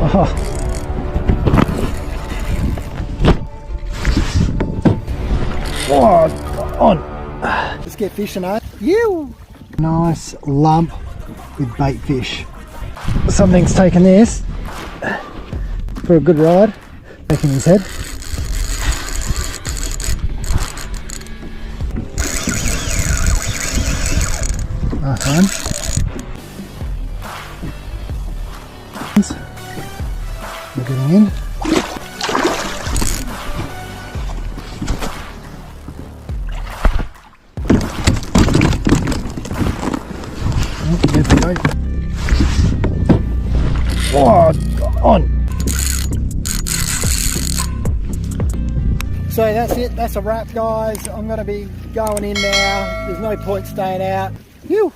Oh. Oh, on. Let's get fishing, eh? You! Nice lump with bait fish. Something's taken this for a good ride. Back in his head. Nice one. We're getting in. There we go. Oh, on. So that's it, that's a wrap, guys. I'm going to be going in now. There's no point staying out. Phew.